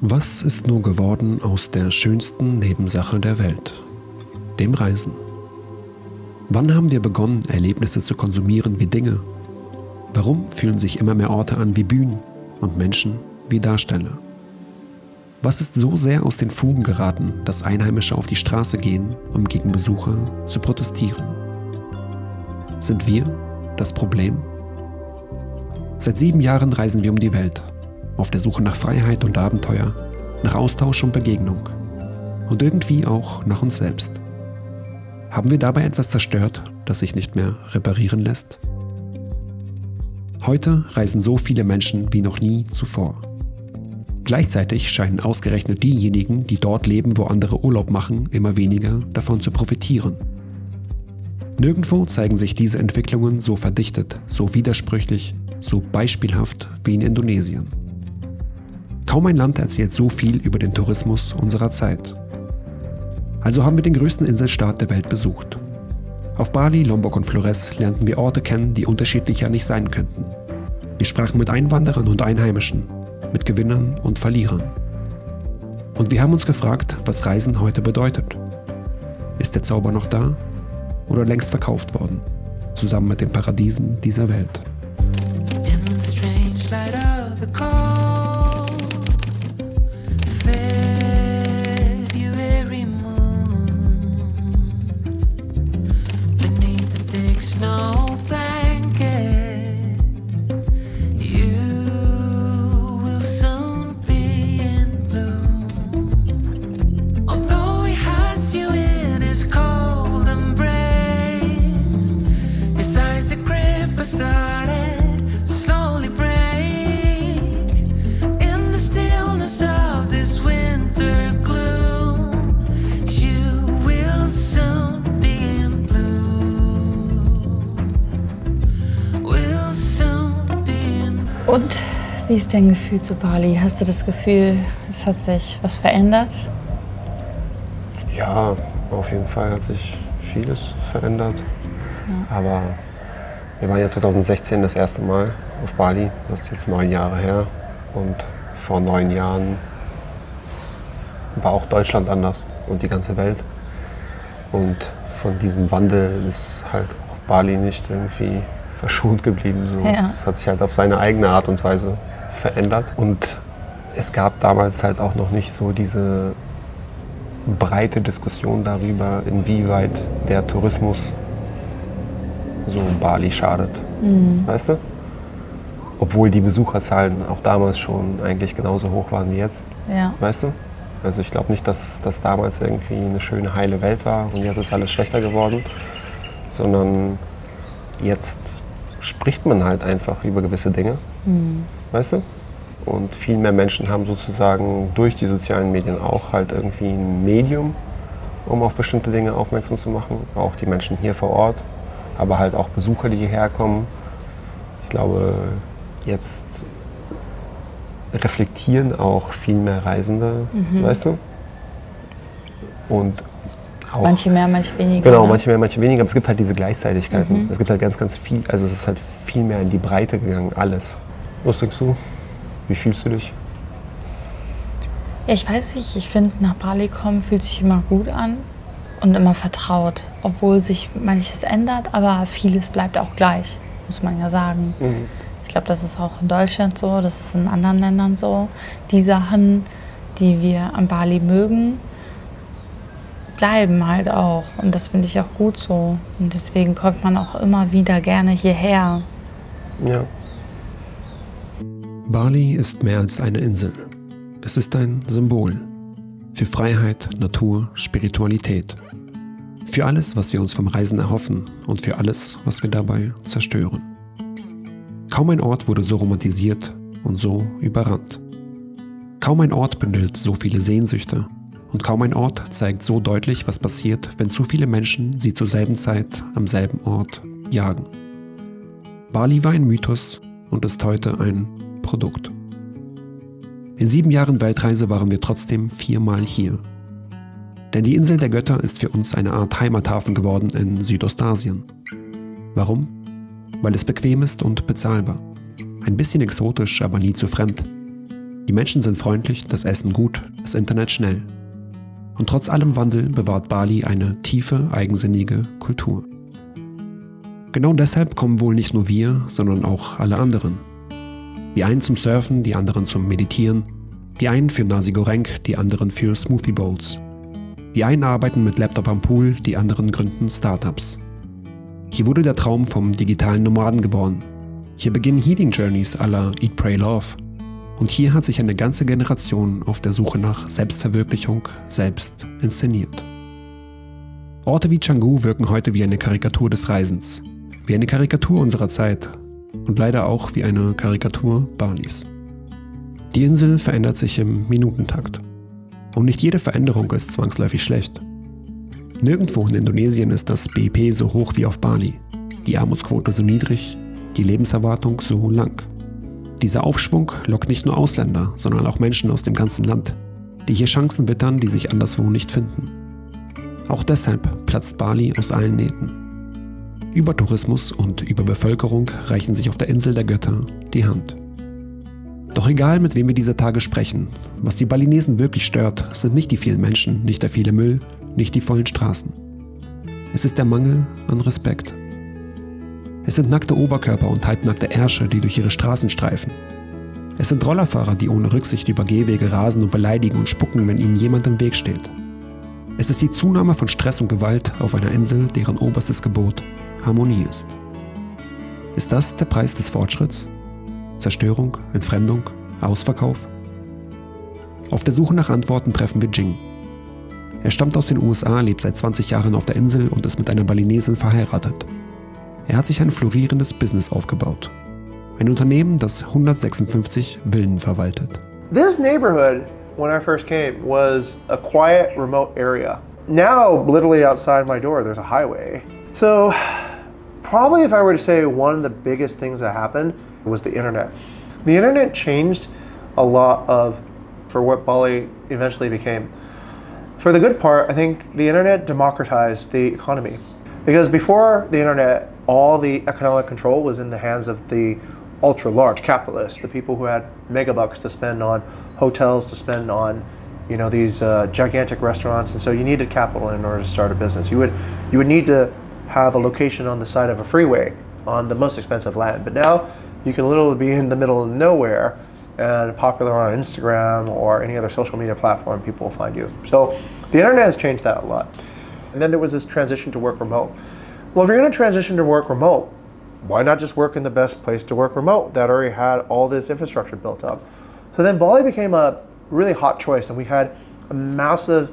Was ist nur geworden aus der schönsten Nebensache der Welt, dem Reisen? Wann haben wir begonnen, Erlebnisse zu konsumieren wie Dinge? Warum fühlen sich immer mehr Orte an wie Bühnen und Menschen wie Darsteller? Was ist so sehr aus den Fugen geraten, dass Einheimische auf die Straße gehen, um gegen Besucher zu protestieren? Sind wir das Problem? Seit 7 Jahren reisen wir um die Welt, auf der Suche nach Freiheit und Abenteuer, nach Austausch und Begegnung und irgendwie auch nach uns selbst. Haben wir dabei etwas zerstört, das sich nicht mehr reparieren lässt? Heute reisen so viele Menschen wie noch nie zuvor. Gleichzeitig scheinen ausgerechnet diejenigen, die dort leben, wo andere Urlaub machen, immer weniger davon zu profitieren. Nirgendwo zeigen sich diese Entwicklungen so verdichtet, so widersprüchlich, so beispielhaft wie in Indonesien. Kaum ein Land erzählt so viel über den Tourismus unserer Zeit. Also haben wir den größten Inselstaat der Welt besucht. Auf Bali, Lombok und Flores lernten wir Orte kennen, die unterschiedlicher nicht sein könnten. Wir sprachen mit Einwanderern und Einheimischen, mit Gewinnern und Verlierern. Und wir haben uns gefragt, was Reisen heute bedeutet. Ist der Zauber noch da oder längst verkauft worden, zusammen mit den Paradiesen dieser Welt? Und wie ist dein Gefühl zu Bali? Hast du das Gefühl, es hat sich was verändert? Ja, auf jeden Fall hat sich vieles verändert. Ja. Aber wir waren ja 2016 das erste Mal auf Bali. Das ist jetzt 9 Jahre her. Und vor 9 Jahren war auch Deutschland anders und die ganze Welt. Und von diesem Wandel ist halt auch Bali nicht irgendwie verschont geblieben. So. Ja. Es hat sich halt auf seine eigene Art und Weise verändert. Und es gab damals halt auch noch nicht so diese breite Diskussion darüber, inwieweit der Tourismus so Bali schadet. Mhm. Weißt du? Obwohl die Besucherzahlen auch damals schon eigentlich genauso hoch waren wie jetzt. Ja. Weißt du? Also ich glaube nicht, dass das damals irgendwie eine schöne, heile Welt war und jetzt ist alles schlechter geworden, sondern jetzt spricht man halt einfach über gewisse Dinge, weißt du? Und viel mehr Menschen haben sozusagen durch die sozialen Medien auch halt irgendwie ein Medium, um auf bestimmte Dinge aufmerksam zu machen. Auch die Menschen hier vor Ort, aber halt auch Besucher, die hierher kommen. Ich glaube, jetzt reflektieren auch viel mehr Reisende, weißt du? Und auch, manche mehr, manche weniger. Genau, ne? Manche mehr, manche weniger, aber es gibt halt diese Gleichzeitigkeiten. Es gibt halt ganz, ganz viel, also es ist halt viel mehr in die Breite gegangen, alles. Was denkst du? Wie fühlst du dich? Ja, ich weiß nicht, ich finde, nach Bali kommen fühlt sich immer gut an und immer vertraut. Obwohl sich manches ändert, aber vieles bleibt auch gleich, muss man ja sagen. Ich glaube, das ist auch in Deutschland so, das ist in anderen Ländern so. Die Sachen, die wir an Bali mögen, bleiben halt auch. Und das finde ich auch gut so. Und deswegen kommt man auch immer wieder gerne hierher. Ja. Bali ist mehr als eine Insel. Es ist ein Symbol für Freiheit, Natur, Spiritualität. Für alles, was wir uns vom Reisen erhoffen und für alles, was wir dabei zerstören. Kaum ein Ort wurde so romantisiert und so überrannt. Kaum ein Ort bündelt so viele Sehnsüchte. Und kaum ein Ort zeigt so deutlich, was passiert, wenn zu viele Menschen sie zur selben Zeit am selben Ort jagen. Bali war ein Mythos und ist heute ein Produkt. In 7 Jahren Weltreise waren wir trotzdem 4-mal hier. Denn die Insel der Götter ist für uns eine Art Heimathafen geworden in Südostasien. Warum? Weil es bequem ist und bezahlbar. Ein bisschen exotisch, aber nie zu fremd. Die Menschen sind freundlich, das Essen gut, das Internet schnell. Und trotz allem Wandel bewahrt Bali eine tiefe, eigensinnige Kultur. Genau deshalb kommen wohl nicht nur wir, sondern auch alle anderen. Die einen zum Surfen, die anderen zum Meditieren, die einen für Nasi Goreng, die anderen für Smoothie Bowls. Die einen arbeiten mit Laptop am Pool, die anderen gründen Startups. Hier wurde der Traum vom digitalen Nomaden geboren. Hier beginnen Healing Journeys à la Eat, Pray, Love. Und hier hat sich eine ganze Generation auf der Suche nach Selbstverwirklichung selbst inszeniert. Orte wie Canggu wirken heute wie eine Karikatur des Reisens, wie eine Karikatur unserer Zeit und leider auch wie eine Karikatur Balis. Die Insel verändert sich im Minutentakt. Und nicht jede Veränderung ist zwangsläufig schlecht. Nirgendwo in Indonesien ist das BIP so hoch wie auf Bali, die Armutsquote so niedrig, die Lebenserwartung so lang. Dieser Aufschwung lockt nicht nur Ausländer, sondern auch Menschen aus dem ganzen Land, die hier Chancen wittern, die sich anderswo nicht finden. Auch deshalb platzt Bali aus allen Nähten. Übertourismus und Überbevölkerung reichen sich auf der Insel der Götter die Hand. Doch egal, mit wem wir dieser Tage sprechen, was die Balinesen wirklich stört, sind nicht die vielen Menschen, nicht der viele Müll, nicht die vollen Straßen. Es ist der Mangel an Respekt. Es sind nackte Oberkörper und halbnackte Ärsche, die durch ihre Straßen streifen. Es sind Rollerfahrer, die ohne Rücksicht über Gehwege rasen und beleidigen und spucken, wenn ihnen jemand im Weg steht. Es ist die Zunahme von Stress und Gewalt auf einer Insel, deren oberstes Gebot Harmonie ist. Ist das der Preis des Fortschritts? Zerstörung, Entfremdung, Ausverkauf? Auf der Suche nach Antworten treffen wir Jing. Er stammt aus den USA, lebt seit 20 Jahren auf der Insel und ist mit einer Balinesin verheiratet. Er hat sich ein florierendes Business aufgebaut. Ein Unternehmen, das 156 Villen verwaltet. This neighborhood, when I first came, was a quiet, remote area. Now, literally outside my door, there's a highway. So, probably if I were to say one of the biggest things that happened was the internet. The internet changed a lot of, for what Bali eventually became. For the good part, I think the internet democratized the economy. Because before the internet, all the economic control was in the hands of the ultra-large capitalists, the people who had megabucks to spend on hotels, to spend on, these gigantic restaurants, and so you needed capital in order to start a business. You would need to have a location on the side of a freeway on the most expensive land. But now you can literally be in the middle of nowhere and popular on Instagram or any other social media platform, people will find you. So the internet has changed that a lot. And then there was this transition to work remote. Well, if you're going to transition to work remote, why not just work in the best place to work remote that already had all this infrastructure built up? So then Bali became a really hot choice, and we had a massive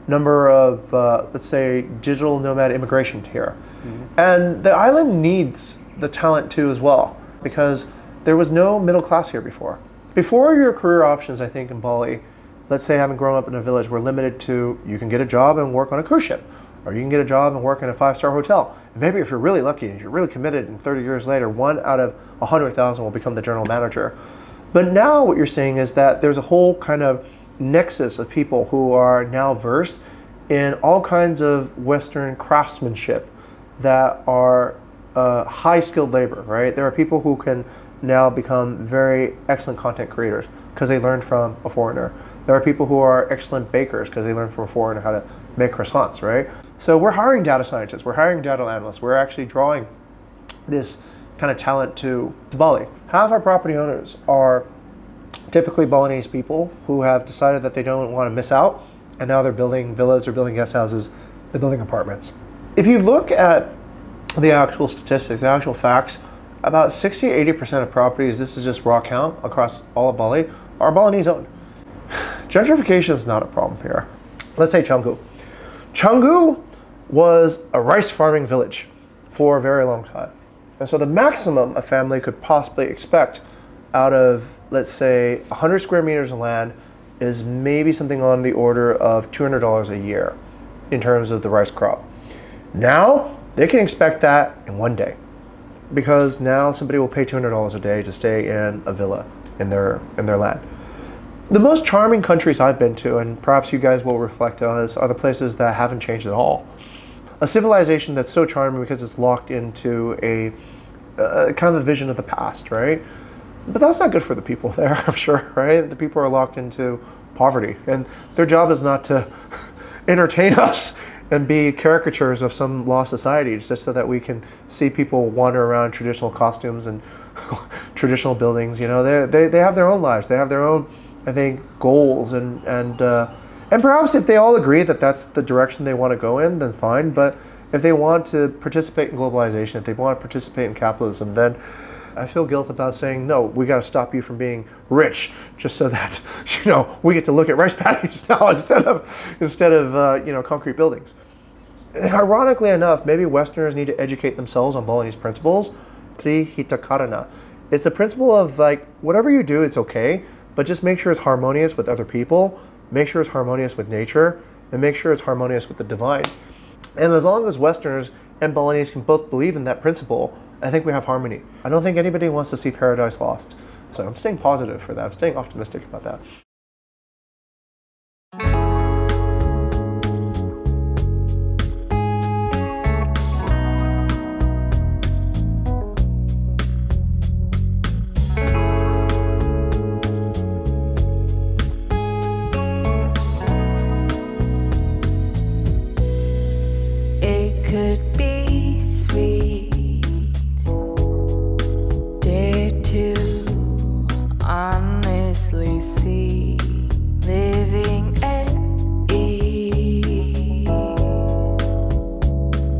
number of, let's say, digital nomad immigration here. Mm-hmm. And the island needs the talent too as well, because there was no middle class here before. Before, your career options, I think, in Bali, let's say having grown up in a village, were limited to you can get a job and work on a cruise ship, or you can get a job and work in a 5-star hotel. And maybe if you're really lucky, if you're really committed, and 30 years later, 1 out of 100,000 will become the general manager. But now what you're seeing is that there's a whole kind of nexus of people who are now versed in all kinds of Western craftsmanship that are high-skilled labor, right? There are people who can now become very excellent content creators because they learned from a foreigner. There are people who are excellent bakers because they learned from a foreigner how to make croissants, right? So we're hiring data scientists, we're hiring data analysts, we're actually drawing this kind of talent to Bali. Half our property owners are typically Balinese people who have decided that they don't want to miss out, and now they're building villas, they're building guest houses, they're building apartments. If you look at the actual statistics, the actual facts, about 60-80% of properties, this is just raw count across all of Bali, are Balinese owned. Gentrification is not a problem here. Let's say Canggu. Canggu was a rice farming village for a very long time. And so the maximum a family could possibly expect out of, let's say, 100 square meters of land is maybe something on the order of $200 a year in terms of the rice crop. Now, they can expect that in one day, because now somebody will pay $200 a day to stay in a villa in their land. The most charming countries I've been to, and perhaps you guys will reflect on this, are the places that haven't changed at all. A civilization that's so charming because it's locked into a kind of a vision of the past, right? But that's not good for the people there, I'm sure, right? The people are locked into poverty, and their job is not to entertain us and be caricatures of some lost society, just so that we can see people wander around traditional costumes and traditional buildings. You know, they have their own lives. They have their own, I think, goals, and perhaps if they all agree that that's the direction they want to go in, then fine. But if they want to participate in globalization, if they want to participate in capitalism, then I feel guilt about saying, no, we got to stop you from being rich, just so that, you know, we get to look at rice paddies now instead of you know, concrete buildings. Ironically enough, maybe Westerners need to educate themselves on Balinese principles. Trihitakarana. It's a principle of, like, whatever you do, it's okay, but just make sure it's harmonious with other people, make sure it's harmonious with nature, and make sure it's harmonious with the divine. And as long as Westerners and Balinese can both believe in that principle, I think we have harmony. I don't think anybody wants to see paradise lost. So I'm staying positive for that. I'm staying optimistic about that. It could be sweet. Dare to honestly see living at ease,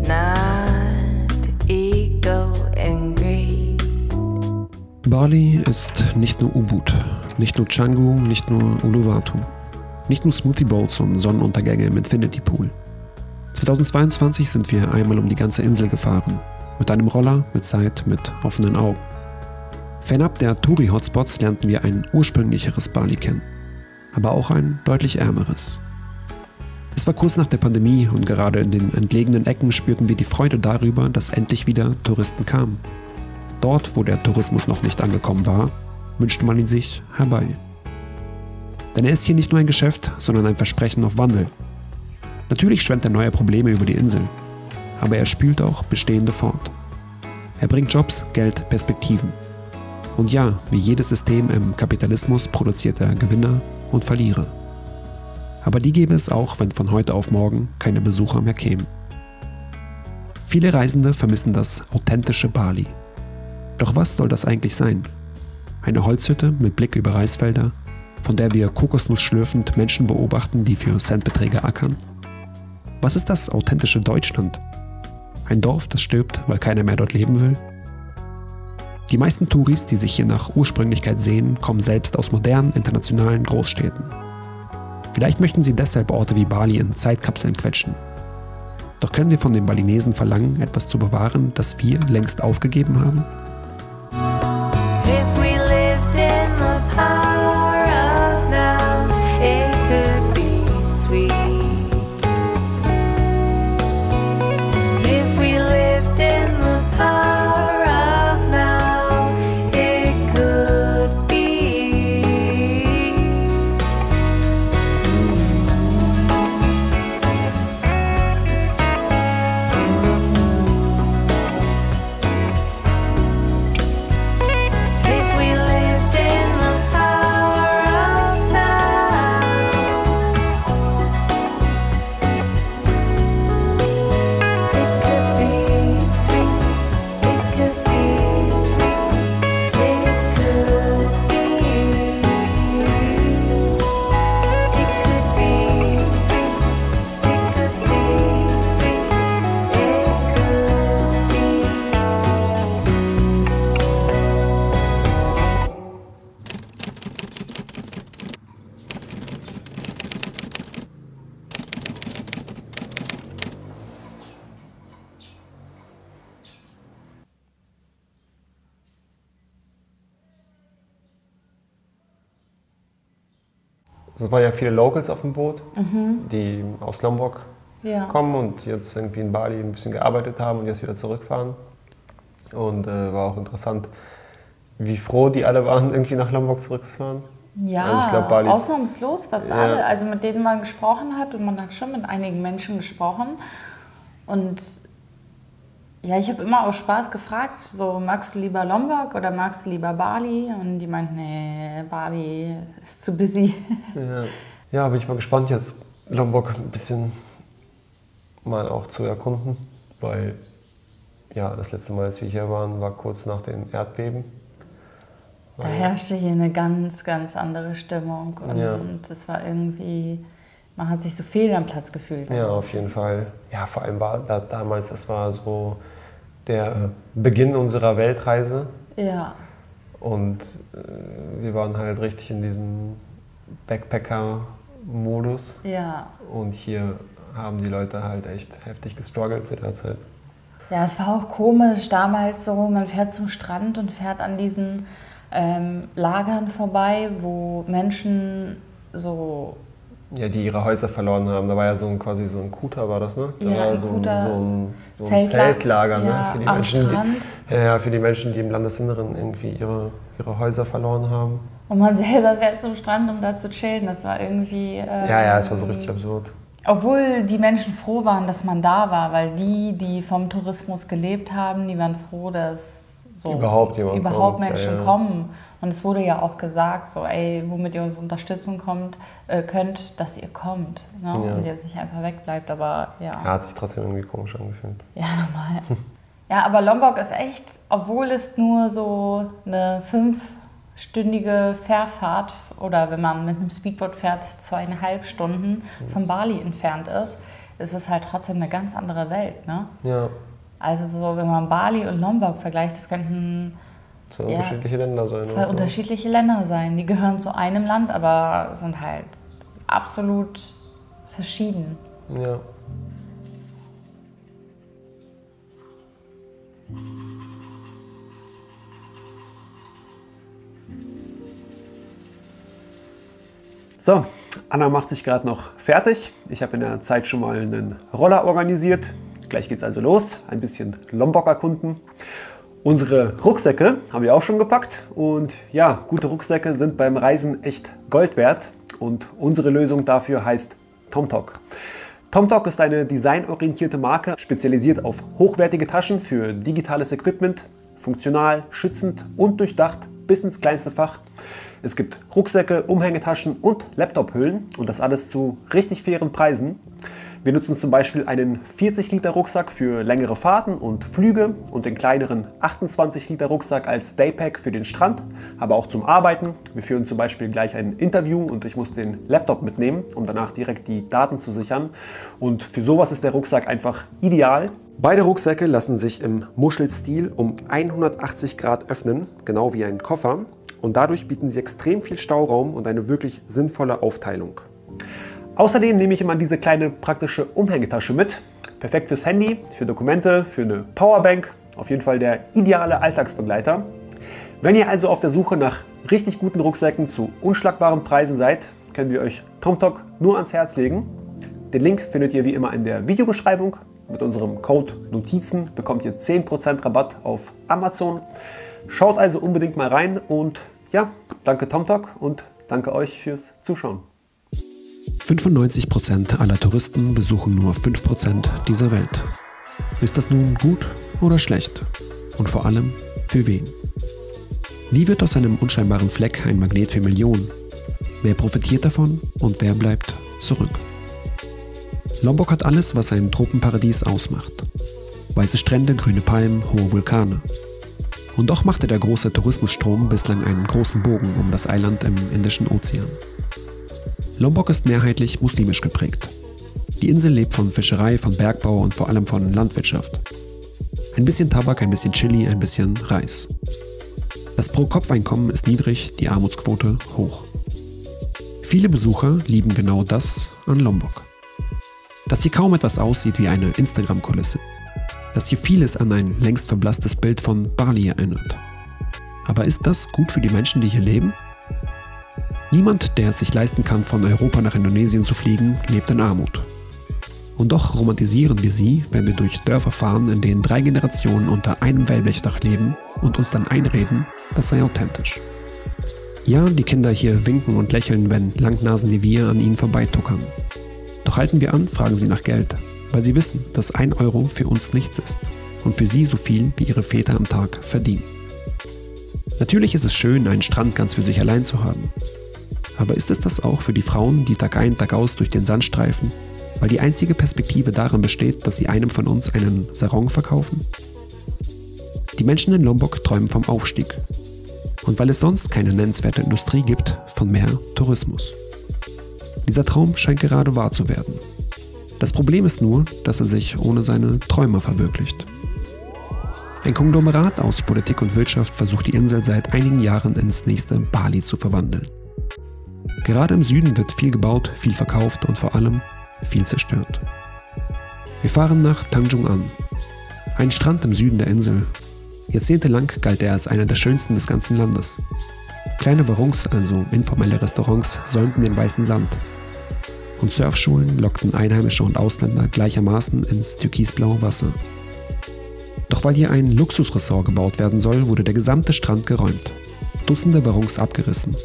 not ego and greed. Bali ist nicht nur Ubud, nicht nur Canggu, nicht nur Uluwatu, nicht nur Smoothie Bowls und Sonnenuntergänge im Infinity Pool. 2022 sind wir einmal um die ganze Insel gefahren. Mit einem Roller, mit Zeit, mit offenen Augen. Fernab der Touri-Hotspots lernten wir ein ursprünglicheres Bali kennen. Aber auch ein deutlich ärmeres. Es war kurz nach der Pandemie und gerade in den entlegenen Ecken spürten wir die Freude darüber, dass endlich wieder Touristen kamen. Dort, wo der Tourismus noch nicht angekommen war, wünschte man ihn sich herbei. Denn er ist hier nicht nur ein Geschäft, sondern ein Versprechen auf Wandel. Natürlich schwemmt er neue Probleme über die Insel, aber er spült auch bestehende fort. Er bringt Jobs, Geld, Perspektiven. Und ja, wie jedes System im Kapitalismus produziert er Gewinner und Verlierer. Aber die gäbe es auch, wenn von heute auf morgen keine Besucher mehr kämen. Viele Reisende vermissen das authentische Bali. Doch was soll das eigentlich sein? Eine Holzhütte mit Blick über Reisfelder, von der wir kokosnussschlürfend Menschen beobachten, die für Centbeträge ackern? Was ist das authentische Deutschland? Ein Dorf, das stirbt, weil keiner mehr dort leben will? Die meisten Touris, die sich hier nach Ursprünglichkeit sehen, kommen selbst aus modernen, internationalen Großstädten. Vielleicht möchten sie deshalb Orte wie Bali in Zeitkapseln quetschen. Doch können wir von den Balinesen verlangen, etwas zu bewahren, das wir längst aufgegeben haben? If we lived in the power of now, it could be sweet. If we lived in the power of now, it could be. If we lived in the power of now, it could be sweet. It could be sweet. It could be. It could be sweet. It could be sweet. Es waren ja viele Locals auf dem Boot, die aus Lombok Ja. kommen und jetzt irgendwie in Bali ein bisschen gearbeitet haben und jetzt wieder zurückfahren. Und war auch interessant, wie froh die alle waren, irgendwie nach Lombok zurückzufahren. Ja, Also ich glaub, Bali ist- ausnahmslos, fast Ja. alle. Also mit denen man gesprochen hat und man hat schon mit einigen Menschen gesprochen. Und Ja, ich habe immer aus Spaß gefragt, so magst du lieber Lombok oder magst du lieber Bali? Und die meinten, nee, Bali ist zu busy. Ja, bin ich mal gespannt jetzt Lombok ein bisschen mal auch zu erkunden, weil ja, das letzte Mal, als wir hier waren, war kurz nach den Erdbeben. Da herrschte hier eine ganz, ganz andere Stimmung und es war irgendwie, man hat sich so fehl am Platz gefühlt. Ja, auf jeden Fall. Ja, vor allem war damals, das war so der Beginn unserer Weltreise. Ja. Und wir waren halt richtig in diesem Backpacker-Modus. Ja. Und hier haben die Leute halt echt heftig gestruggelt zu der Zeit. Ja, es war auch komisch damals so, man fährt zum Strand und fährt an diesen Lagern vorbei, wo Menschen so... Ja, die ihre Häuser verloren haben. Da war ja quasi so ein Kuta, war das, ne? Da ja, war so ein Zeltlager, ja, ne? Für die am Menschen, Strand. Für die Menschen, die im Landesinneren irgendwie ihre Häuser verloren haben. Und man selber fährt zum Strand, um da zu chillen. Das war irgendwie... Ja, es war so richtig absurd. Obwohl die Menschen froh waren, dass man da war, weil die vom Tourismus gelebt haben, die waren froh, dass so überhaupt Menschen kommen. Und es wurde ja auch gesagt, so, ey, womit ihr uns unterstützen könnt, dass ihr kommt. Ne? Ja. Und ihr nicht einfach wegbleibt, aber ja. Ja, hat sich trotzdem irgendwie komisch angefühlt. Ja, normal. Ja, aber Lombok ist echt, obwohl es nur so eine 5-stündige Fährfahrt oder wenn man mit einem Speedboot fährt, 2,5 Stunden von Bali entfernt ist es halt trotzdem eine ganz andere Welt, ne? Ja. Also so, wenn man Bali und Lombok vergleicht, das könnten zwei unterschiedliche Länder sein. Zwei unterschiedliche Länder sein. Die gehören zu einem Land, aber sind halt absolut verschieden. Ja. So, Anna macht sich gerade noch fertig. Ich habe in der Zeit schon mal einen Roller organisiert. Gleich geht's also los, ein bisschen Lombok erkunden. Unsere Rucksäcke haben wir auch schon gepackt und ja, gute Rucksäcke sind beim Reisen echt Gold wert und unsere Lösung dafür heißt TomTok. TomTok ist eine designorientierte Marke, spezialisiert auf hochwertige Taschen für digitales Equipment, funktional, schützend und durchdacht bis ins kleinste Fach. Es gibt Rucksäcke, Umhängetaschen und Laptophüllen und das alles zu richtig fairen Preisen. Wir nutzen zum Beispiel einen 40-Liter-Rucksack für längere Fahrten und Flüge und den kleineren 28-Liter-Rucksack als Daypack für den Strand, aber auch zum Arbeiten. Wir führen zum Beispiel gleich ein Interview und ich muss den Laptop mitnehmen, um danach direkt die Daten zu sichern. Und für sowas ist der Rucksack einfach ideal. Beide Rucksäcke lassen sich im Muschelstil um 180 Grad öffnen, genau wie ein Koffer. Und dadurch bieten sie extrem viel Stauraum und eine wirklich sinnvolle Aufteilung. Außerdem nehme ich immer diese kleine praktische Umhängetasche mit. Perfekt fürs Handy, für Dokumente, für eine Powerbank. Auf jeden Fall der ideale Alltagsbegleiter. Wenn ihr also auf der Suche nach richtig guten Rucksäcken zu unschlagbaren Preisen seid, können wir euch TomTok nur ans Herz legen. Den Link findet ihr wie immer in der Videobeschreibung. Mit unserem Code Notizen bekommt ihr 10% Rabatt auf Amazon. Schaut also unbedingt mal rein und ja, danke TomTok und danke euch fürs Zuschauen. 95% aller Touristen besuchen nur 5% dieser Welt. Ist das nun gut oder schlecht? Und vor allem, für wen? Wie wird aus einem unscheinbaren Fleck ein Magnet für Millionen? Wer profitiert davon und wer bleibt zurück? Lombok hat alles, was ein Tropenparadies ausmacht. Weiße Strände, grüne Palmen, hohe Vulkane. Und doch machte der große Tourismusstrom bislang einen großen Bogen um das Eiland im Indischen Ozean. Lombok ist mehrheitlich muslimisch geprägt. Die Insel lebt von Fischerei, von Bergbau und vor allem von Landwirtschaft. Ein bisschen Tabak, ein bisschen Chili, ein bisschen Reis. Das Pro-Kopf-Einkommen ist niedrig, die Armutsquote hoch. Viele Besucher lieben genau das an Lombok. Dass hier kaum etwas aussieht wie eine Instagram-Kulisse. Dass hier vieles an ein längst verblasstes Bild von Bali erinnert. Aber ist das gut für die Menschen, die hier leben? Niemand, der es sich leisten kann, von Europa nach Indonesien zu fliegen, lebt in Armut. Und doch romantisieren wir sie, wenn wir durch Dörfer fahren, in denen 3 Generationen unter einem Wellblechdach leben und uns dann einreden, das sei authentisch. Ja, die Kinder hier winken und lächeln, wenn Langnasen wie wir an ihnen vorbeituckern. Doch halten wir an, fragen sie nach Geld, weil sie wissen, dass 1 Euro für uns nichts ist. und für sie so viel wie ihre Väter am Tag verdienen. Natürlich ist es schön, einen Strand ganz für sich allein zu haben. Aber ist es das auch für die Frauen, die Tag ein, Tag aus durch den Sand streifen, weil die einzige Perspektive darin besteht, dass sie einem von uns einen Sarong verkaufen? Die Menschen in Lombok träumen vom Aufstieg. Und weil es sonst keine nennenswerte Industrie gibt, von mehr Tourismus. Dieser Traum scheint gerade wahr zu werden. Das Problem ist nur, dass er sich ohne seine Träumer verwirklicht. Ein Konglomerat aus Politik und Wirtschaft versucht die Insel seit einigen Jahren ins nächste Bali zu verwandeln. Gerade im Süden wird viel gebaut, viel verkauft und vor allem viel zerstört. Wir fahren nach Tanjung an. Ein Strand im Süden der Insel. Jahrzehntelang galt er als einer der schönsten des ganzen Landes. Kleine Warungs, also informelle Restaurants, säumten den weißen Sand. Und Surfschulen lockten Einheimische und Ausländer gleichermaßen ins türkisblaue Wasser. Doch weil hier ein Luxusressort gebaut werden soll, wurde der gesamte Strand geräumt. Dutzende Warungs abgerissen.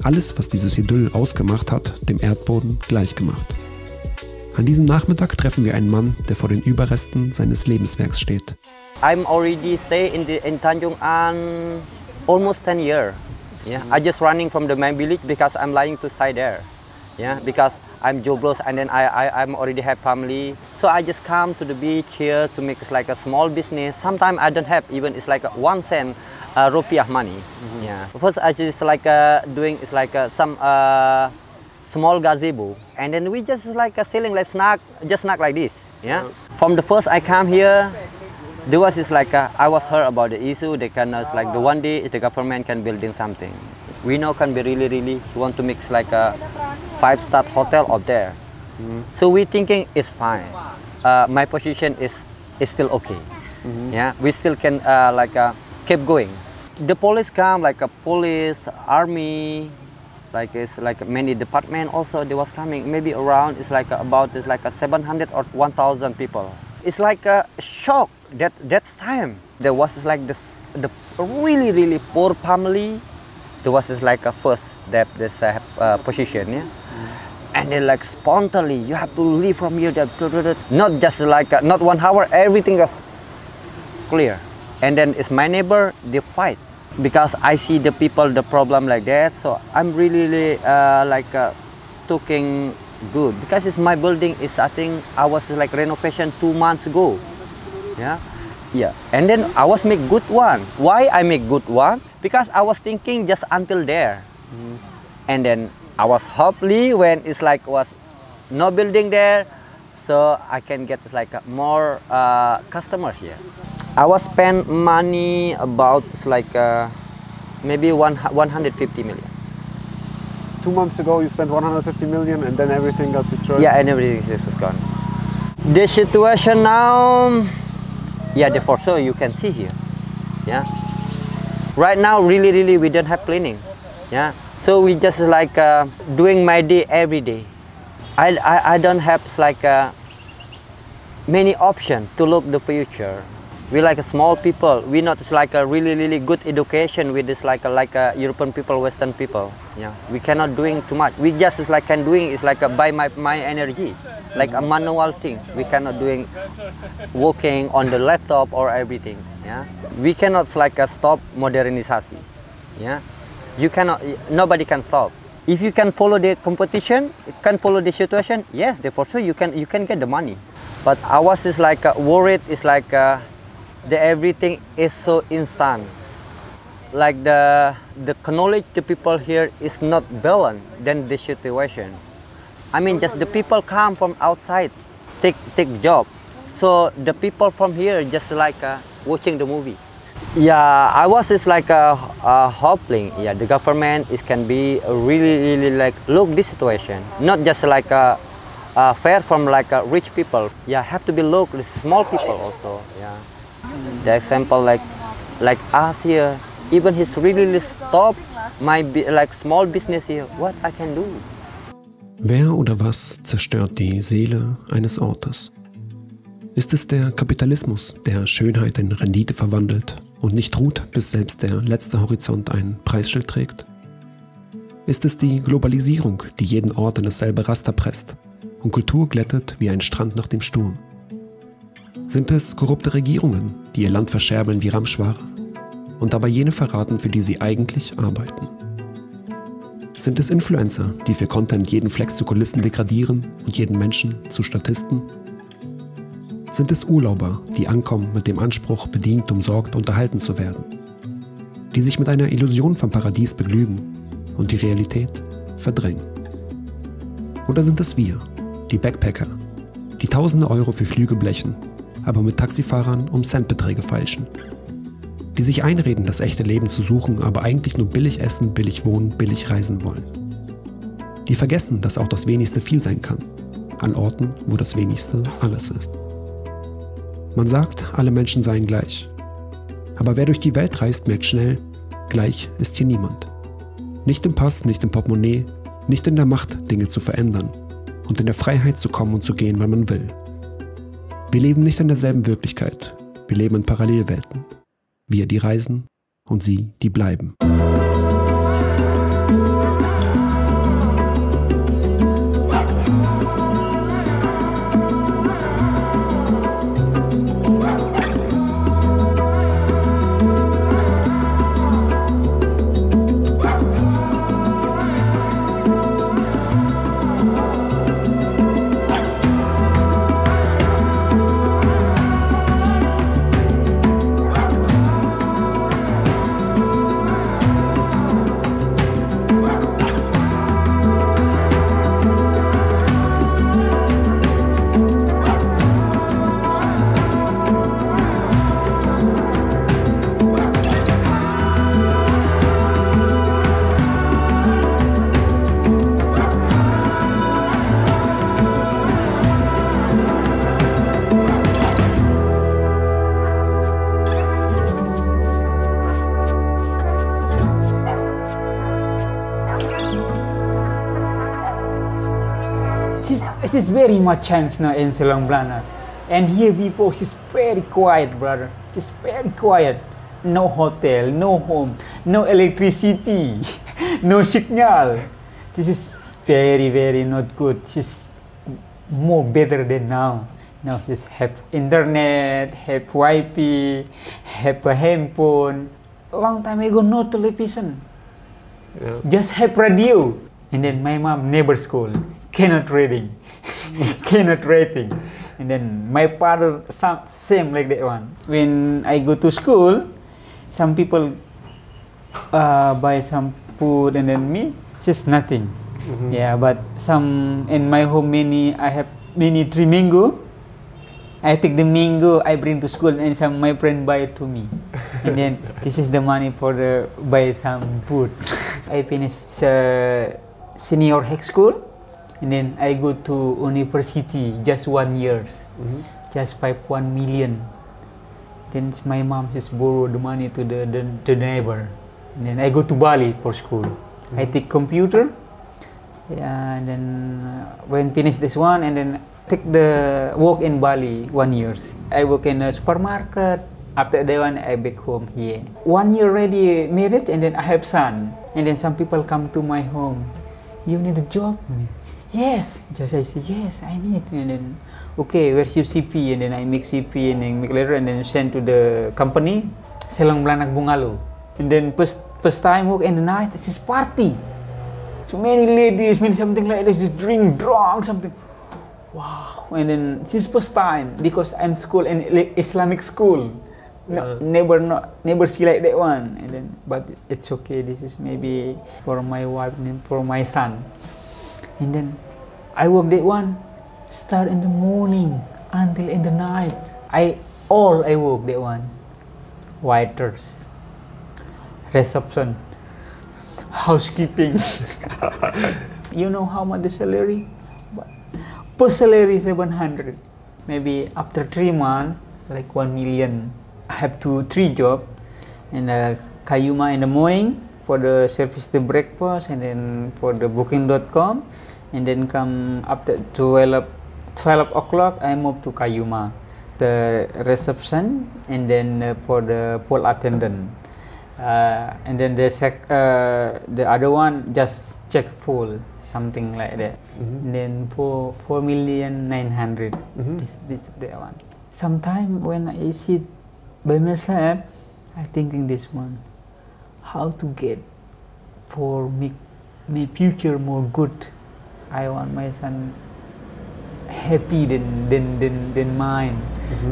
Alles, was dieses Idyll ausgemacht hat, dem Erdboden gleichgemacht. An diesem Nachmittag treffen wir einen Mann, der vor den Überresten seines Lebenswerks steht. I'm already stay in Tanjung An almost 10 years. Yeah, I just running from the main village because I'm lying to stay there. Yeah, because I'm jobless and then I'm already have family. So I just come to the beach here to make it like a small business. Sometimes I don't have even it's like 1 cent rupiah money. Yeah. First I just like doing is like some small gazebo, and then we just like selling like snack like this. Yeah. From the first I come here, there was is like I was heard about the issue. They can like the one day the government can building something. We know can be really want to make like a 5-star hotel up there. So we thinking it's fine. My position is still okay. Yeah, we still can keep going. The police come like a police, army, like it's like many department also they was coming. Maybe around it's like about it's like a 700 or 1,000 people. It's like a shock that time. There was like this the really poor family. There was like a first that this position, yeah. And then like spontaneously you have to leave from here. Not just like not 1 hour. Everything is clear. And then it's my neighbor. They fight because I see the people the problem like that. So I'm really talking good because it's my building. Is I think I was like renovation 2 months ago. Yeah. And then I was make good one. Why I make good one? Because I was thinking just until there. And then I was hopefully when it's like was no building there, so I can get like more customers here. I was spend money about like maybe 150 million. 2 months ago you spent 150 million and then everything got destroyed? Yeah, and everything is gone. The situation now, yeah, for sure you can see here. Yeah. Right now, really, we don't have planning. Yeah. So we just like doing my day every day. I don't have like many options to look the future. We like a small people. We not like a really good education with this like a European people, Western people. Yeah. We cannot doing too much. We just is like can doing is like by my energy, like a manual thing. We cannot doing working on the laptop or everything. Yeah. We cannot like stop modernization. Yeah. You cannot. Nobody can stop. If you can follow the competition, can follow the situation. Yes, for sure you can get the money. But ours is like worried. Is like the everything is so instant. Like the knowledge the people here is not balanced than the situation. I mean, just the people come from outside, take job. So the people from here just like watching the movie. Yeah, I was just like hoping. Yeah, the government can be really like look this situation, not just like fair from like rich people. Yeah, have to be look the small people also. Yeah, the example like us here, even he's really stop my like small business here. What I can do? Wer oder was zerstört die Seele eines Ortes? Ist es der Kapitalismus, der Schönheit in Rendite verwandelt und nicht ruht, bis selbst der letzte Horizont ein Preisschild trägt? Ist es die Globalisierung, die jeden Ort in dasselbe Raster presst und Kultur glättet wie ein Strand nach dem Sturm? Sind es korrupte Regierungen, die die ihr Land verscherbeln wie Ramschware und dabei jene verraten, für die sie eigentlich arbeiten? Sind es Influencer, die für Content jeden Fleck zu Kulissen degradieren und jeden Menschen zu Statisten? Sind es Urlauber, die ankommen mit dem Anspruch, bedient, umsorgt, unterhalten zu werden? Die sich mit einer Illusion vom Paradies begnügen und die Realität verdrängen? Oder sind es wir, die Backpacker, die tausende Euro für Flüge blechen, aber mit Taxifahrern um Centbeträge feilschen? Die sich einreden, das echte Leben zu suchen, aber eigentlich nur billig essen, billig wohnen, billig reisen wollen. Die vergessen, dass auch das Wenigste viel sein kann, an Orten, wo das Wenigste alles ist. Man sagt, alle Menschen seien gleich. Aber wer durch die Welt reist, merkt schnell, gleich ist hier niemand. Nicht im Pass, nicht im Portemonnaie, nicht in der Macht, Dinge zu verändern und in der Freiheit zu kommen und zu gehen, wann man will. Wir leben nicht in derselben Wirklichkeit, wir leben in Parallelwelten. Wir, die reisen, und sie, die bleiben. It is very much changed now in Selang Belana. And here people is very quiet, brother. It's very quiet. No hotel, no home, no electricity, no signal. This is very, very not good. It's more better than now. Now just have internet, have Wi-Fi, have a handphone. Long time ago, no television. Yeah. Just have radio. And then my mom never school, cannot reading, cannot writing. And then my father same like that one. When I go to school, some people buy some food and then me just nothing. Mm-hmm. Yeah, but some in my home I have many 3 mango. I take the mango, I bring to school, and some my friend buy it to me. And then this is the money for the buy some food. I finished senior high school, and then I go to university just 1 year, just 1 million. Then my mom just borrow the money to the neighbor, and then I go to Bali for school. I take computer, yeah, and then when finish this one, and then take the work in Bali 1 year. I work in a supermarket. After that one, I back home here. 1 year already married, and then I have son. And then some people come to my home. You need a job? Yes. Just I say yes, I need. And then okay, where's your CP? And then I make CP and then make letter and then send to the company. Selang Belanak Bungalo. And then first time work in the night. This is party. So many ladies, many something like this, just drink, drunk, something. Wow. And then this first time because I'm school in Islamic school. No, never see like that one. And then but it's okay. This is maybe for my wife and for my son. And then I work that one. Start in the morning until in the night. I work that one. Waiters, reception, housekeeping. You know how much the salary? Per salary 700. Maybe after 3 months, like 1 million. I have 3 jobs. And Kayuma in the morning for the service the breakfast, and then for the booking.com, and then come after 12 o'clock I move to Kayuma, the reception, and then for the pool attendant. And then the other one just check full. Something like that. And then 4,900,000. This that one. Sometimes when I see by myself, I thinking this one, how to get for make my future more good. I want my son happy than mine,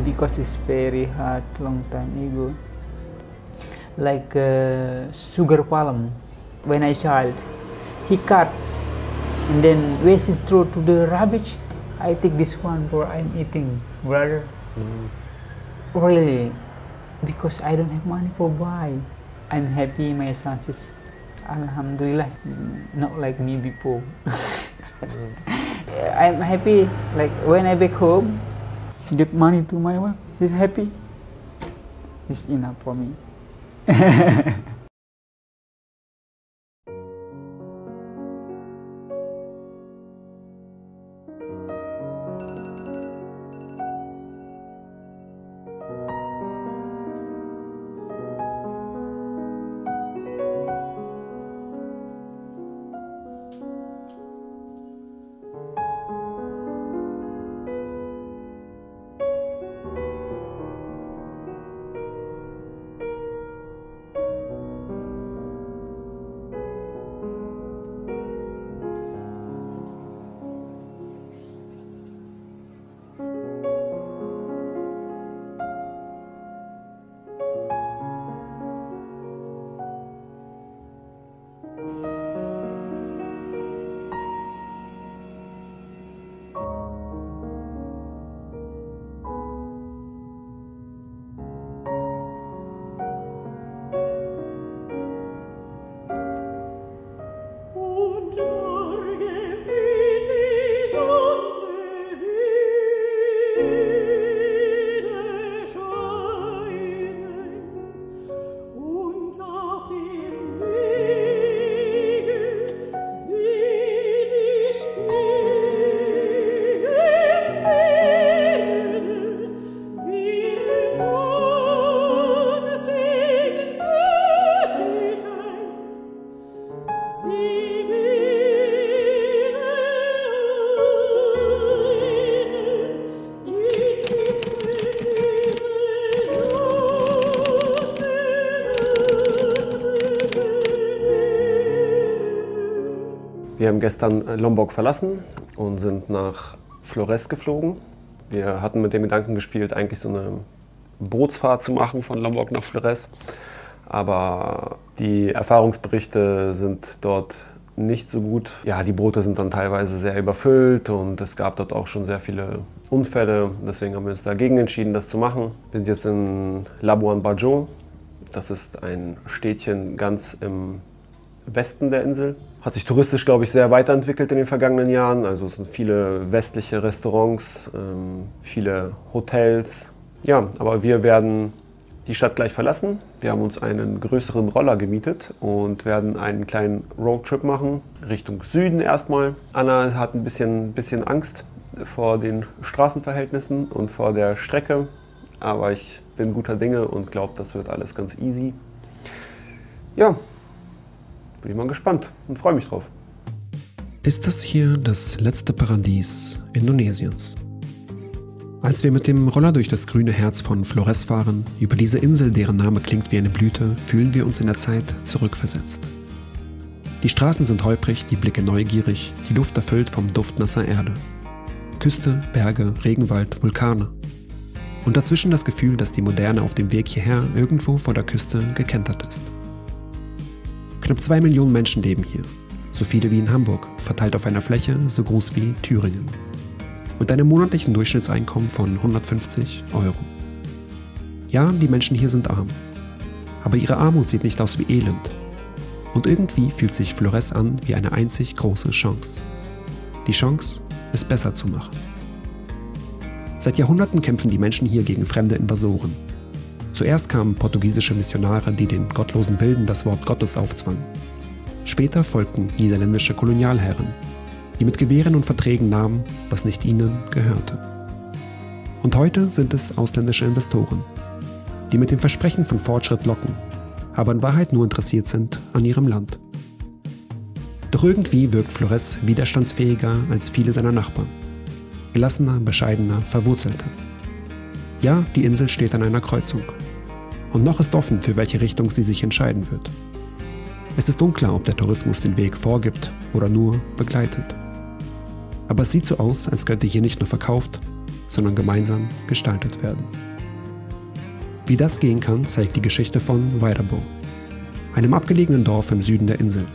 because it's very hard long time ago. Like sugar palm, when I child, he cut and then waste his throat to the rubbish. I take this one for I'm eating, brother. Really, because I don't have money for buy. I'm happy my son is, alhamdulillah, not like me before. I'm happy, like when I back home, give money to my wife, she's happy. It's enough for me. Wir haben gestern Lombok verlassen und sind nach Flores geflogen. Wir hatten mit dem Gedanken gespielt, eigentlich so eine Bootsfahrt zu machen von Lombok nach Flores. Aber die Erfahrungsberichte sind dort nicht so gut. Ja, die Boote sind dann teilweise sehr überfüllt und es gab dort auch schon sehr viele Unfälle. Deswegen haben wir uns dagegen entschieden, das zu machen. Wir sind jetzt in Labuan Bajo. Das ist ein Städtchen ganz im Westen der Insel. Hat sich touristisch, glaube ich, sehr weiterentwickelt in den vergangenen Jahren. Also es sind viele westliche Restaurants, viele Hotels. Ja, aber wir werden die Stadt gleich verlassen. Wir haben uns einen größeren Roller gemietet und werden einen kleinen Roadtrip machen, Richtung Süden erstmal. Anna hat ein bisschen Angst vor den Straßenverhältnissen und vor der Strecke, aber ich bin guter Dinge und glaube, das wird alles ganz easy. Ja, bin ich mal gespannt und freue mich drauf. Ist das hier das letzte Paradies Indonesiens? Als wir mit dem Roller durch das grüne Herz von Flores fahren, über diese Insel, deren Name klingt wie eine Blüte, fühlen wir uns in der Zeit zurückversetzt. Die Straßen sind holprig, die Blicke neugierig, die Luft erfüllt vom Duft nasser Erde. Küste, Berge, Regenwald, Vulkane. Und dazwischen das Gefühl, dass die Moderne auf dem Weg hierher irgendwo vor der Küste gekentert ist. Knapp 2 Millionen Menschen leben hier, so viele wie in Hamburg, verteilt auf einer Fläche so groß wie Thüringen. Mit einem monatlichen Durchschnittseinkommen von 150 €. Ja, die Menschen hier sind arm. Aber ihre Armut sieht nicht aus wie Elend. Und irgendwie fühlt sich Flores an wie eine einzig große Chance. Die Chance, es besser zu machen. Seit Jahrhunderten kämpfen die Menschen hier gegen fremde Invasoren. Zuerst kamen portugiesische Missionare, die den gottlosen Wilden das Wort Gottes aufzwangen. Später folgten niederländische Kolonialherren, die mit Gewehren und Verträgen nahmen, was nicht ihnen gehörte. Und heute sind es ausländische Investoren, die mit dem Versprechen von Fortschritt locken, aber in Wahrheit nur interessiert sind an ihrem Land. Doch irgendwie wirkt Flores widerstandsfähiger als viele seiner Nachbarn. Gelassener, bescheidener, verwurzelter. Ja, die Insel steht an einer Kreuzung. Und noch ist offen, für welche Richtung sie sich entscheiden wird. Es ist unklar, ob der Tourismus den Weg vorgibt oder nur begleitet. Aber es sieht so aus, als könnte hier nicht nur verkauft, sondern gemeinsam gestaltet werden. Wie das gehen kann, zeigt die Geschichte von Vairabo, einem abgelegenen Dorf im Süden der Insel,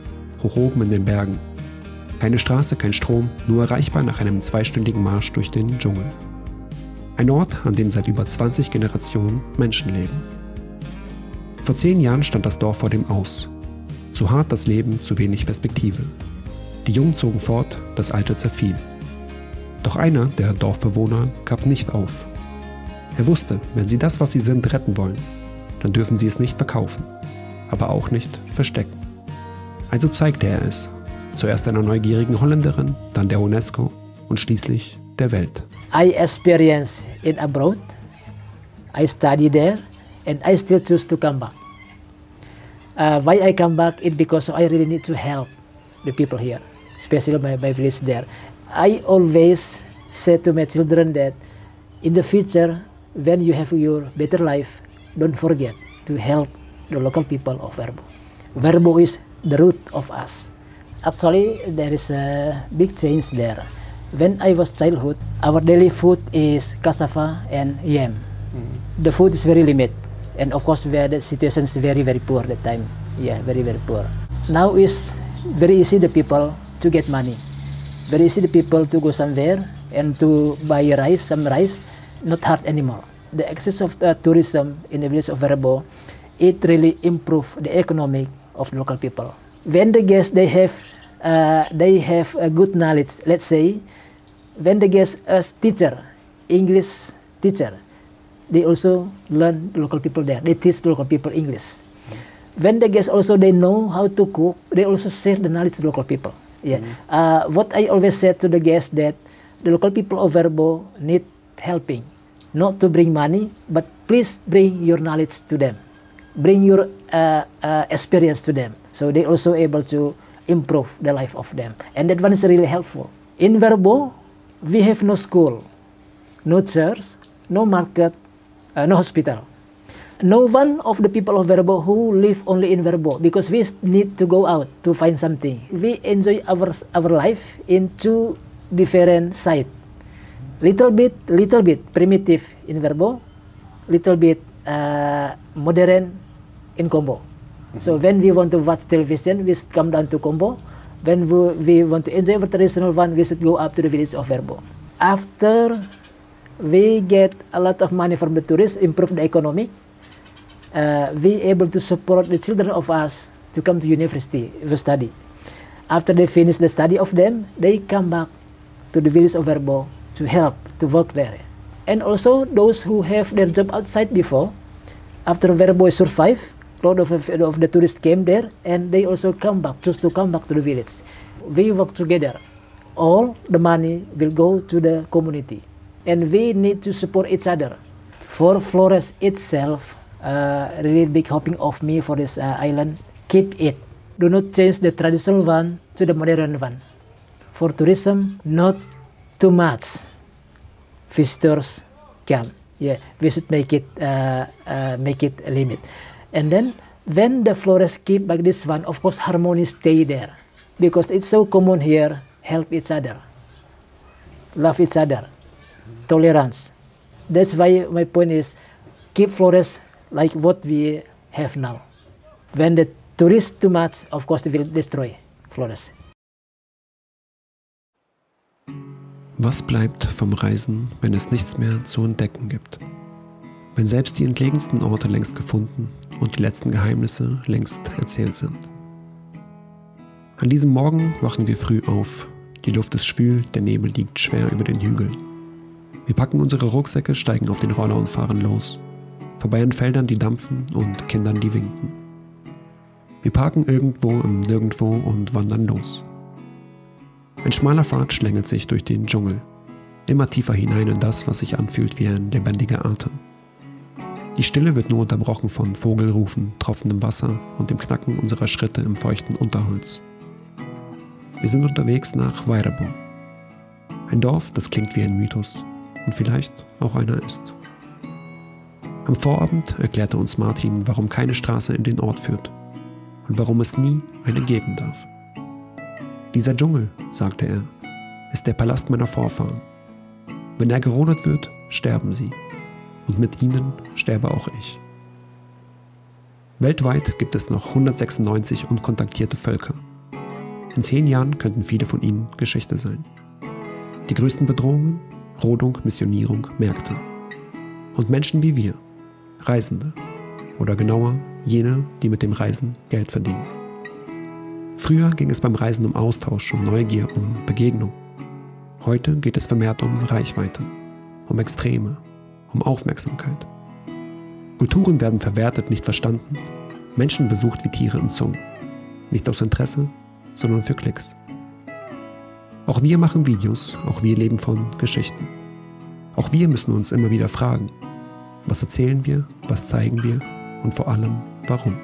hoch oben in den Bergen. Keine Straße, kein Strom, nur erreichbar nach einem 2-stündigen Marsch durch den Dschungel. Ein Ort, an dem seit über 20 Generationen Menschen leben. Vor 10 Jahren stand das Dorf vor dem Aus. Zu hart das Leben, zu wenig Perspektive. Die Jungen zogen fort, das Alte zerfiel. Doch einer der Dorfbewohner gab nicht auf. Er wusste, wenn sie das, was sie sind, retten wollen, dann dürfen sie es nicht verkaufen, aber auch nicht verstecken. Also zeigte er es, zuerst einer neugierigen Holländerin, dann der UNESCO und schließlich der Welt. I experienced it abroad, I studied there, and I still choose to come back. Why I come back is because I really need to help the people here, especially my village there. I always say to my children that in the future, when you have your better life, don't forget to help the local people of Vairabo. Vairabo is the root of us. Actually, there is a big change there. When I was childhood, our daily food is cassava and yam. The food is very limited, and of course, the situation is very, very poor that time. Yeah, very, very poor. Now is very easy the people to get money. Very easy the people to go somewhere and to buy rice, some rice, not hard anymore. The access of tourism in the village of Vairabo, it really improved the economic of the local people. When the guests they have a good knowledge, let's say, when the guests as teacher, English teacher, they also learn the local people there. They teach the local people English. When the guests also they know how to cook, they also share the knowledge to the local people. Yeah. What I always said to the guests that the local people of Vairabo need helping, not to bring money, but please bring your knowledge to them, bring your experience to them, so they also able to improve the life of them, and that one is really helpful. In Vairabo, we have no school, no church, no market, no hospital. No one of the people of Vairabo who live only in Vairabo, because we need to go out to find something. We enjoy our life in 2 different sides. Little bit primitive in Vairabo, little bit modern in Combo. So when we want to watch television, we should come down to Combo. When we want to enjoy our traditional one, we should go up to the village of Vairabo. After we get a lot of money from the tourists, improve the economy, we able to support the children of us to come to university to study. After they finish the study of them, they come back to the village of Vairabo to help, to work there. And also those who have their job outside before, after Vairabo survive, a lot of the tourists came there, and they also come back, choose to come back to the village. We work together. All the money will go to the community, and we need to support each other. For Flores itself, really big hoping of me for this island, keep it. Do not change the traditional one to the modern one. For tourism, not too much visitors come. Yeah, we should make it a limit. And then when the Flores keep like this one, of course harmony stay there, because it's so common here. Help each other, love each other, tolerance. That's why my point is keep Flores like what we have now. When the tourists too much, of course they will destroy Flores. Was bleibt vom Reisen, wenn es nichts mehr zu entdecken gibt? Wenn selbst die entlegensten Orte längst gefunden und die letzten Geheimnisse längst erzählt sind? An diesem Morgen wachen wir früh auf. Die Luft ist schwül, der Nebel liegt schwer über den Hügeln. Wir packen unsere Rucksäcke, steigen auf den Roller und fahren los. Vorbei an Feldern, die dampfen, und Kindern, die winken. Wir parken irgendwo im Nirgendwo und wandern los. Ein schmaler Pfad schlängelt sich durch den Dschungel, immer tiefer hinein in das, was sich anfühlt wie ein lebendiger Atem. Die Stille wird nur unterbrochen von Vogelrufen, tropfendem Wasser und dem Knacken unserer Schritte im feuchten Unterholz. Wir sind unterwegs nach Vairabo. Ein Dorf, das klingt wie ein Mythos und vielleicht auch einer ist. Am Vorabend erklärte uns Martin, warum keine Straße in den Ort führt und warum es nie eine geben darf. Dieser Dschungel, sagte er, ist der Palast meiner Vorfahren. Wenn er gerodet wird, sterben sie. Und mit ihnen sterbe auch ich. Weltweit gibt es noch 196 unkontaktierte Völker. In 10 Jahren könnten viele von ihnen Geschichte sein. Die größten Bedrohungen? Rodung, Missionierung, Märkte. Und Menschen wie wir, Reisende. Oder genauer, jene, die mit dem Reisen Geld verdienen. Früher ging es beim Reisen um Austausch, um Neugier, um Begegnung. Heute geht es vermehrt um Reichweite, um Extreme, um Aufmerksamkeit. Kulturen werden verwertet, nicht verstanden, Menschen besucht wie Tiere im Zoo. Nicht aus Interesse, sondern für Klicks. Auch wir machen Videos, auch wir leben von Geschichten. Auch wir müssen uns immer wieder fragen, was erzählen wir, was zeigen wir und vor allem, warum.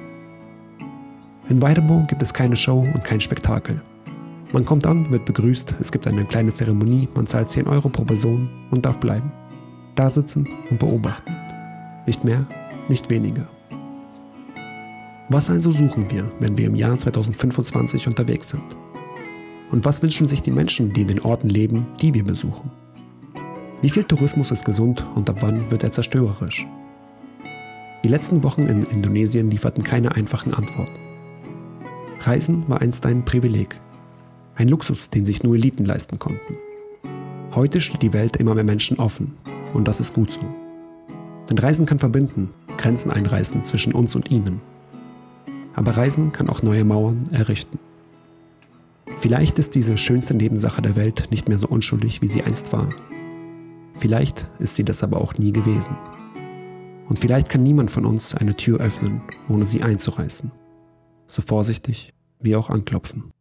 In Weidebo gibt es keine Show und kein Spektakel. Man kommt an, wird begrüßt, es gibt eine kleine Zeremonie, man zahlt 10 € pro Person und darf bleiben. Da sitzen und beobachten. Nicht mehr, nicht weniger. Was also suchen wir, wenn wir im Jahr 2025 unterwegs sind? Und was wünschen sich die Menschen, die in den Orten leben, die wir besuchen? Wie viel Tourismus ist gesund und ab wann wird er zerstörerisch? Die letzten Wochen in Indonesien lieferten keine einfachen Antworten. Reisen war einst ein Privileg. Ein Luxus, den sich nur Eliten leisten konnten. Heute steht die Welt immer mehr Menschen offen. Und das ist gut so. Denn Reisen kann verbinden, Grenzen einreißen zwischen uns und ihnen. Aber Reisen kann auch neue Mauern errichten. Vielleicht ist diese schönste Nebensache der Welt nicht mehr so unschuldig, wie sie einst war. Vielleicht ist sie das aber auch nie gewesen. Und vielleicht kann niemand von uns eine Tür öffnen, ohne sie einzureißen. So vorsichtig wie auch anklopfen.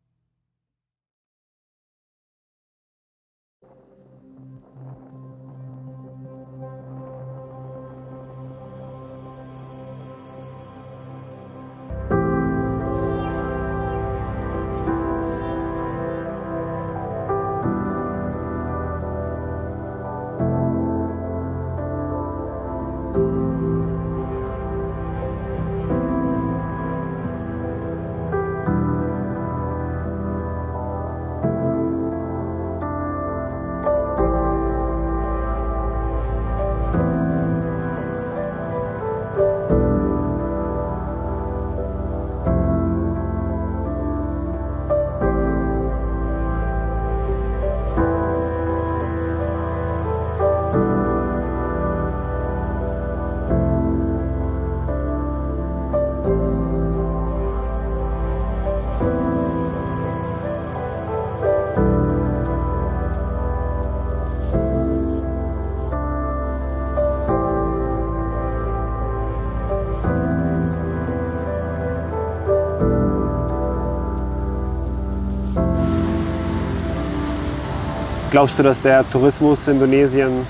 Glaubst du, dass der Tourismus Indonesien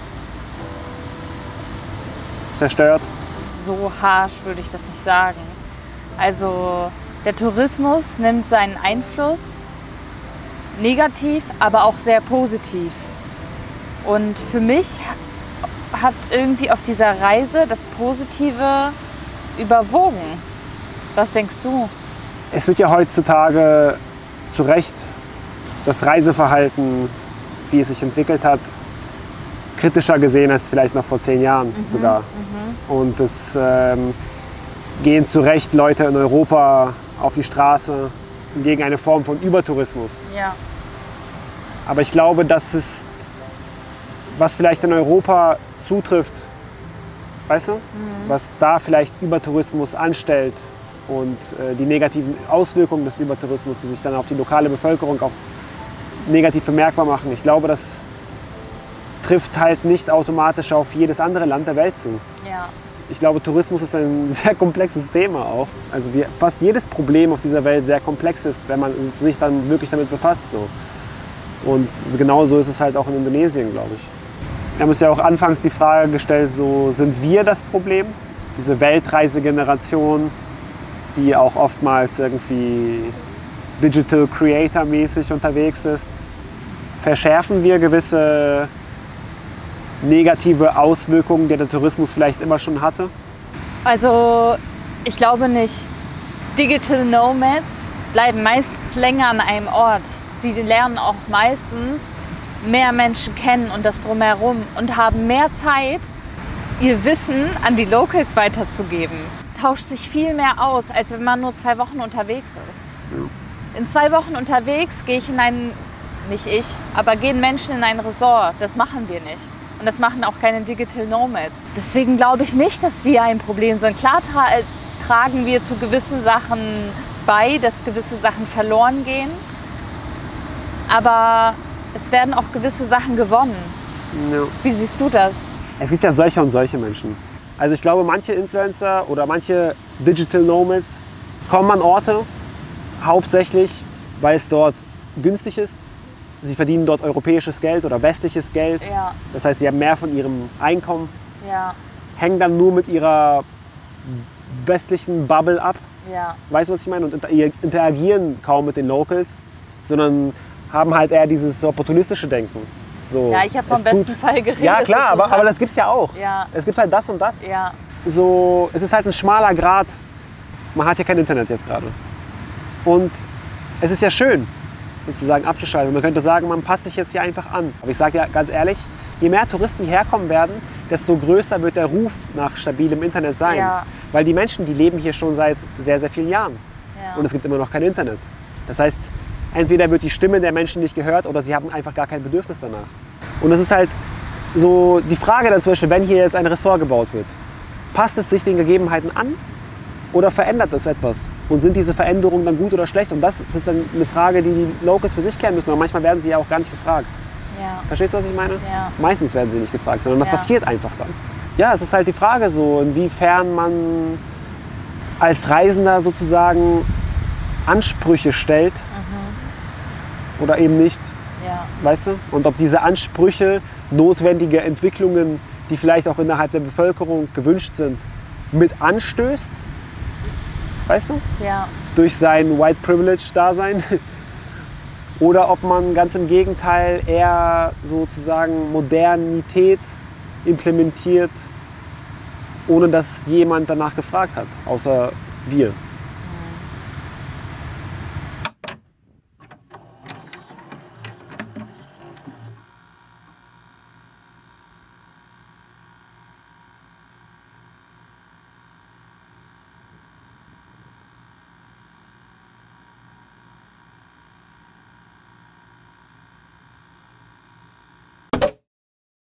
zerstört? So harsch würde ich das nicht sagen. Also der Tourismus nimmt seinen Einfluss negativ, aber auch sehr positiv. Und für mich hat irgendwie auf dieser Reise das Positive überwogen. Was denkst du? Es wird ja heutzutage zu Recht das Reiseverhalten, wie es sich entwickelt hat, kritischer gesehen als vielleicht noch vor 10 Jahren sogar. Und es gehen zu Recht Leute in Europa auf die Straße gegen eine Form von Übertourismus. Ja. Aber ich glaube, das ist, was vielleicht in Europa zutrifft, weißt du? Was da vielleicht Übertourismus anstellt und die negativen Auswirkungen des Übertourismus, die sich dann auf die lokale Bevölkerung auch negativ bemerkbar machen. Ich glaube, das trifft halt nicht automatisch auf jedes andere Land der Welt zu. Ja. Ich glaube, Tourismus ist ein sehr komplexes Thema auch. Also fast jedes Problem auf dieser Welt sehr komplex ist, wenn man sich dann wirklich damit befasst. So. Und genau so ist es halt auch in Indonesien, glaube ich. Wir haben uns ja auch anfangs die Frage gestellt, so, sind wir das Problem? Diese Weltreisegeneration, die auch oftmals irgendwie Digital Creator mäßig unterwegs ist. Verschärfen wir gewisse negative Auswirkungen, die der Tourismus vielleicht immer schon hatte? Also ich glaube nicht. Digital Nomads bleiben meistens länger an einem Ort. Sie lernen auch meistens mehr Menschen kennen und das Drumherum und haben mehr Zeit, ihr Wissen an die Locals weiterzugeben. Tauscht sich viel mehr aus, als wenn man nur 2 Wochen unterwegs ist. In 2 Wochen unterwegs gehe ich in gehen Menschen in ein Resort. Das machen wir nicht. Und das machen auch keine Digital Nomads. Deswegen glaube ich nicht, dass wir ein Problem sind. Klar tragen wir zu gewissen Sachen bei, dass gewisse Sachen verloren gehen. Aber es werden auch gewisse Sachen gewonnen. Ja. Wie siehst du das? Es gibt ja solche und solche Menschen. Also ich glaube, manche Influencer oder manche Digital Nomads kommen an Orte, hauptsächlich, weil es dort günstig ist. Sie verdienen dort europäisches Geld oder westliches Geld. Ja. Das heißt, sie haben mehr von ihrem Einkommen, Ja. hängen dann nur mit ihrer westlichen Bubble ab. Ja. Weißt du, was ich meine? Und interagieren kaum mit den Locals, sondern haben halt eher dieses opportunistische Denken. So, Ja, ich habe vom es besten tut- Fall geredet. Ja klar, aber sozusagen. das gibt es ja auch. Ja. Es gibt halt das und das. Ja. So, es ist halt ein schmaler Grat. Man hat ja kein Internet jetzt gerade. Und es ist ja schön, sozusagen abzuschalten. Man könnte sagen, man passt sich jetzt hier einfach an. Aber ich sage ja ganz ehrlich, je mehr Touristen hierher kommen werden, desto größer wird der Ruf nach stabilem Internet sein. Ja. Weil die Menschen, die leben hier schon seit sehr, sehr vielen Jahren. Ja. Und es gibt immer noch kein Internet. Das heißt, entweder wird die Stimme der Menschen nicht gehört oder sie haben einfach gar kein Bedürfnis danach. Und das ist halt so die Frage dann zum Beispiel, wenn hier jetzt ein Ressort gebaut wird, passt es sich den Gegebenheiten an oder verändert es etwas? Und sind diese Veränderungen dann gut oder schlecht? Und das ist dann eine Frage, die die Locals für sich klären müssen. Aber manchmal werden sie ja auch gar nicht gefragt. Ja. Verstehst du, was ich meine? Ja. Meistens werden sie nicht gefragt, sondern das Ja. passiert einfach dann. Ja, es ist halt die Frage so, inwiefern man als Reisender sozusagen Ansprüche stellt oder eben nicht, Ja. weißt du? Und ob diese Ansprüche notwendige Entwicklungen, die vielleicht auch innerhalb der Bevölkerung gewünscht sind, mit anstößt, weißt du? Ja. Durch sein White Privilege-Dasein. Oder ob man ganz im Gegenteil eher sozusagen Modernität implementiert, ohne dass jemand danach gefragt hat, außer wir.